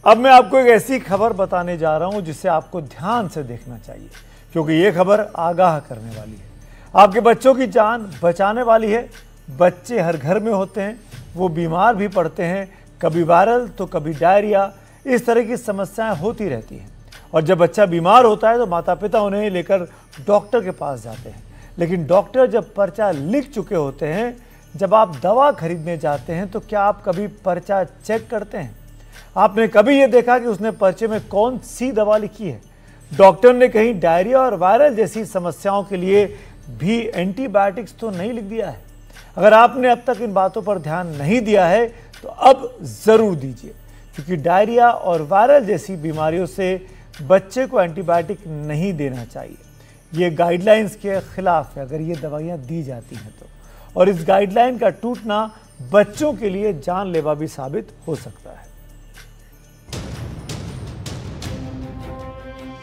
अब मैं आपको एक ऐसी खबर बताने जा रहा हूं जिसे आपको ध्यान से देखना चाहिए, क्योंकि ये खबर आगाह करने वाली है, आपके बच्चों की जान बचाने वाली है। बच्चे हर घर में होते हैं, वो बीमार भी पड़ते हैं, कभी वायरल तो कभी डायरिया, इस तरह की समस्याएं होती रहती हैं। और जब बच्चा बीमार होता है तो माता पिता उन्हें लेकर डॉक्टर के पास जाते हैं, लेकिन डॉक्टर जब पर्चा लिख चुके होते हैं, जब आप दवा खरीदने जाते हैं तो क्या आप कभी पर्चा चेक करते हैं? आपने कभी ये देखा कि उसने पर्चे में कौन सी दवा लिखी है? डॉक्टर ने कहीं डायरिया और वायरल जैसी समस्याओं के लिए भी एंटीबायोटिक्स तो नहीं लिख दिया है? अगर आपने अब तक इन बातों पर ध्यान नहीं दिया है तो अब ज़रूर दीजिए, क्योंकि डायरिया और वायरल जैसी बीमारियों से बच्चे को एंटीबायोटिक नहीं देना चाहिए। ये गाइडलाइंस के खिलाफ है अगर ये दवाइयाँ दी जाती हैं तो, और इस गाइडलाइन का टूटना बच्चों के लिए जानलेवा भी साबित हो सकता है।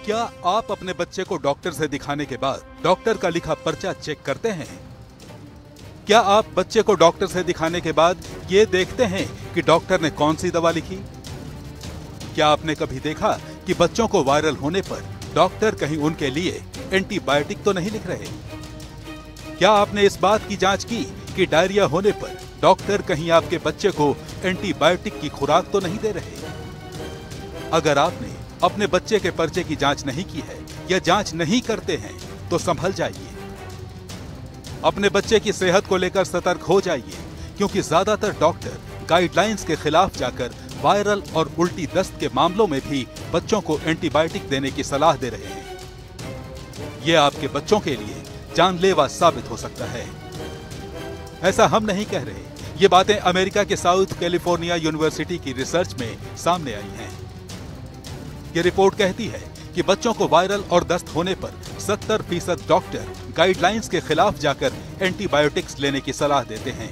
क्या आप अपने बच्चे को डॉक्टर से दिखाने के बाद डॉक्टर का लिखा पर्चा चेक करते हैं? क्या आप बच्चे को डॉक्टर से दिखाने के बाद ये देखते हैं कि डॉक्टर ने कौन सी दवा लिखी? क्या आपने कभी देखा कि बच्चों को वायरल होने पर डॉक्टर कहीं उनके लिए एंटीबायोटिक तो नहीं लिख रहे? क्या आपने इस बात की जांच की कि डायरिया होने पर डॉक्टर कहीं आपके बच्चे को एंटीबायोटिक की खुराक तो नहीं दे रहे? अगर आपने अपने बच्चे के पर्चे की जांच नहीं की है या जांच नहीं करते हैं तो संभल जाइए। अपने बच्चे की सेहत को लेकर सतर्क हो जाइए, क्योंकि ज्यादातर डॉक्टर गाइडलाइंस के खिलाफ जाकर वायरल और उल्टी दस्त के मामलों में भी बच्चों को एंटीबायोटिक देने की सलाह दे रहे हैं। यह आपके बच्चों के लिए जानलेवा साबित हो सकता है। ऐसा हम नहीं कह रहे, ये बातें अमेरिका के साउथ कैलिफोर्निया यूनिवर्सिटी की रिसर्च में सामने आई हैं। ये रिपोर्ट कहती है कि बच्चों को वायरल और दस्त होने पर 70% डॉक्टर गाइडलाइंस के खिलाफ जाकर एंटीबायोटिक्स लेने की सलाह देते हैं।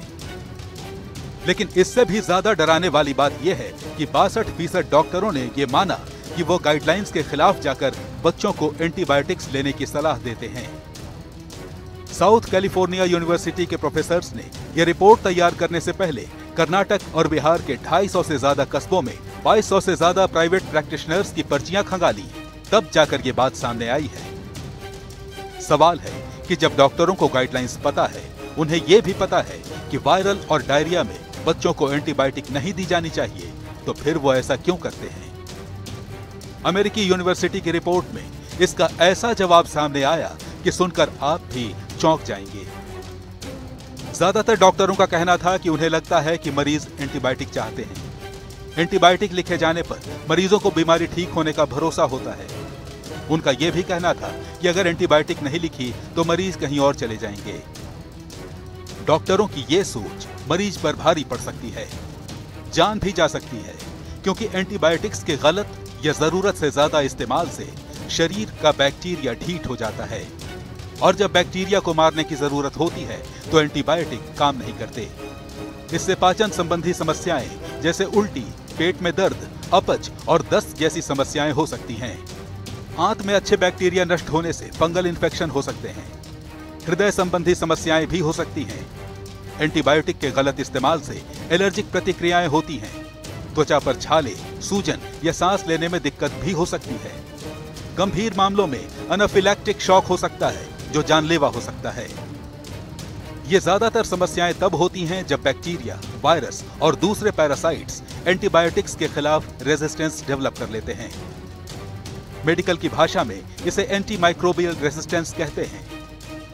लेकिन इससे भी ज्यादा डराने वाली बात यह है कि 62% डॉक्टरों ने यह माना कि वो गाइडलाइंस के खिलाफ जाकर बच्चों को एंटीबायोटिक्स लेने की सलाह देते हैं। साउथ कैलिफोर्निया यूनिवर्सिटी के प्रोफेसर्स ने यह रिपोर्ट तैयार करने से पहले कर्नाटक और बिहार के 250 से ज्यादा कस्बों में 2200 से ज्यादा प्राइवेट प्रैक्टिशनर्स की पर्चियां खंगाली, तब जाकर ये बात सामने आई है। सवाल है कि जब डॉक्टरों को गाइडलाइंस पता है, उन्हें यह भी पता है कि वायरल और डायरिया में बच्चों को एंटीबायोटिक नहीं दी जानी चाहिए, तो फिर वो ऐसा क्यों करते हैं? अमेरिकी यूनिवर्सिटी की रिपोर्ट में इसका ऐसा जवाब सामने आया कि सुनकर आप भी चौंक जाएंगे। ज्यादातर डॉक्टरों का कहना था कि उन्हें लगता है कि मरीज एंटीबायोटिक चाहते हैं। एंटीबायोटिक लिखे जाने पर मरीजों को बीमारी ठीक होने का भरोसा होता है। उनका यह भी कहना था कि अगर एंटीबायोटिक नहीं लिखी तो मरीज कहीं और चले जाएंगे। डॉक्टरों की यह सोच मरीज पर भारी पड़ सकती है, जान भी जा सकती है, क्योंकि एंटीबायोटिक्स के गलत या जरूरत से ज्यादा इस्तेमाल से शरीर का बैक्टीरिया ढीठ हो जाता है, और जब बैक्टीरिया को मारने की जरूरत होती है तो एंटीबायोटिक काम नहीं करते। इससे पाचन संबंधी समस्याएं जैसे उल्टी, पेट में दर्द, अपच और दस्त जैसी समस्याएं हो सकती हैं। आंत में अच्छे बैक्टीरिया नष्ट होने से फंगल इन्फेक्शन हो सकते हैं। हृदय संबंधी समस्याएं भी हो सकती हैं। एंटीबायोटिक के गलत इस्तेमाल से एलर्जिक प्रतिक्रियाएं होती हैं। त्वचा पर छाले, सूजन या सांस लेने में दिक्कत भी हो सकती है। गंभीर मामलों में एनाफिलैक्टिक शॉक हो सकता है, जो जानलेवा हो सकता है। ये ज्यादातर समस्याएं तब होती हैं जब बैक्टीरिया, वायरस और दूसरे पैरासाइट्स एंटीबायोटिक्स के खिलाफ रेजिस्टेंस डेवलप कर लेते हैं। मेडिकल की भाषा में इसे एंटीमाइक्रोबियल रेजिस्टेंस कहते हैं।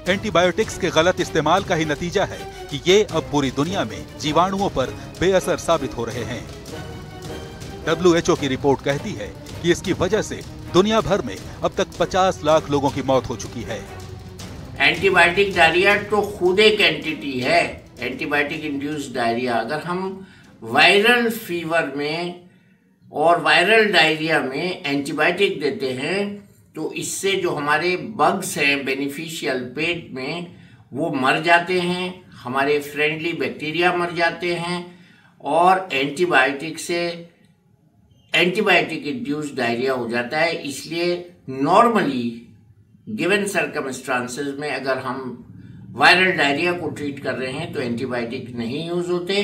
एंटीबायोटिक्स के गलत इस्तेमाल का ही नतीजा है कि ये अब पूरी दुनिया में जीवाणुओं पर बेअसर साबित हो रहे हैं। WHO की रिपोर्ट कहती है कि इसकी वजह से दुनिया भर में अब तक 50 लाख लोगों की मौत हो चुकी है। एंटीबायोटिक डायरिया तो खुद एक एंटिटी है, एंटीबायोटिक इंड्यूस्ड डायरिया। अगर हम वायरल फीवर में और वायरल डायरिया में एंटीबायोटिक देते हैं तो इससे जो हमारे बग्स हैं बेनिफिशियल पेट में, वो मर जाते हैं, हमारे फ्रेंडली बैक्टीरिया मर जाते हैं, और एंटीबायोटिक से एंटीबायोटिक इंड्यूस्ड डायरिया हो जाता है। इसलिए नॉर्मली गिवन सर्कमस्टांसेस में अगर हम वायरल डायरिया को ट्रीट कर रहे हैं तो एंटीबायोटिक नहीं यूज होते।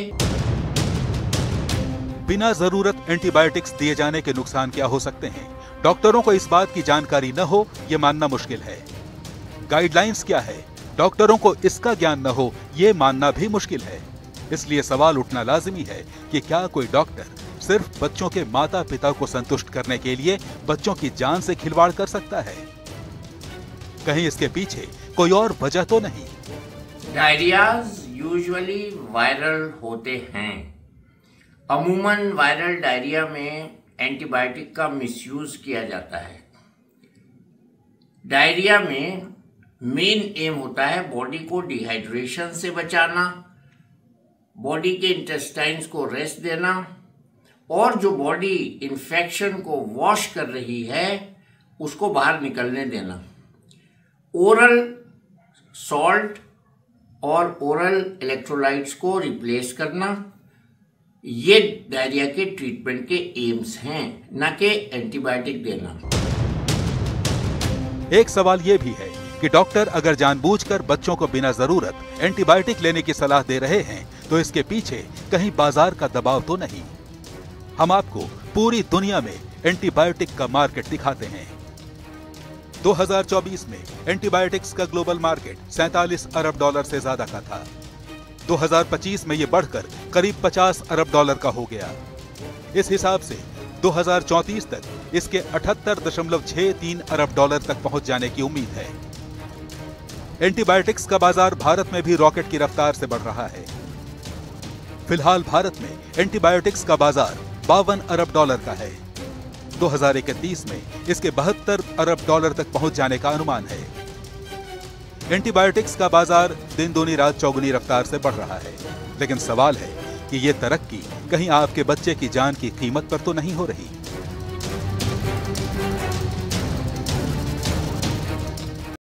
बिना जरूरत एंटीबायोटिक्स दिए जाने के नुकसान क्या हो सकते हैं, डॉक्टरों को इस बात की जानकारी न हो यह मानना मुश्किल है। गाइडलाइंस क्या है, डॉक्टरों को इसका ज्ञान न हो यह मानना भी मुश्किल है। इसलिए सवाल उठना लाजिमी है कि क्या कोई डॉक्टर सिर्फ बच्चों के माता पिता को संतुष्ट करने के लिए बच्चों की जान से खिलवाड़ कर सकता है? कहीं इसके पीछे कोई और वजह तो नहीं? डायरियाज यूजुअली वायरल होते हैं। अमूमन वायरल डायरिया में एंटीबायोटिक का मिसयूज किया जाता है। डायरिया में मेन एम होता है बॉडी को डिहाइड्रेशन से बचाना, बॉडी के इंटेस्टाइन्स को रेस्ट देना और जो बॉडी इन्फेक्शन को वॉश कर रही है उसको बाहर निकलने देना। ओरल सॉल्ट और ओरल इलेक्ट्रोलाइट्स को रिप्लेस करना, ये डायरिया के ट्रीटमेंट के एम्स हैं, न कि एंटीबायोटिक देना। एक सवाल यह भी है कि डॉक्टर अगर जानबूझकर बच्चों को बिना जरूरत एंटीबायोटिक लेने की सलाह दे रहे हैं तो इसके पीछे कहीं बाजार का दबाव तो नहीं? हम आपको पूरी दुनिया में एंटीबायोटिक का मार्केट दिखाते हैं। 2024 में एंटीबायोटिक्स का ग्लोबल मार्केट $47 अरब से ज्यादा का था। 2025 में यह बढ़कर करीब $50 अरब का हो गया। इस हिसाब से 2034 तक इसके $78.63 अरब तक पहुंच जाने की उम्मीद है। एंटीबायोटिक्स का बाजार भारत में भी रॉकेट की रफ्तार से बढ़ रहा है। फिलहाल भारत में एंटीबायोटिक्स का बाजार $52 अरब का है। 2031 में इसके $72 अरब तक पहुंच जाने का अनुमान है। एंटीबायोटिक्स का बाजार दिन दूनी रात चौगुनी रफ्तार से बढ़ रहा है, लेकिन सवाल है कि यह तरक्की कहीं आपके बच्चे की जान की कीमत पर तो नहीं हो रही?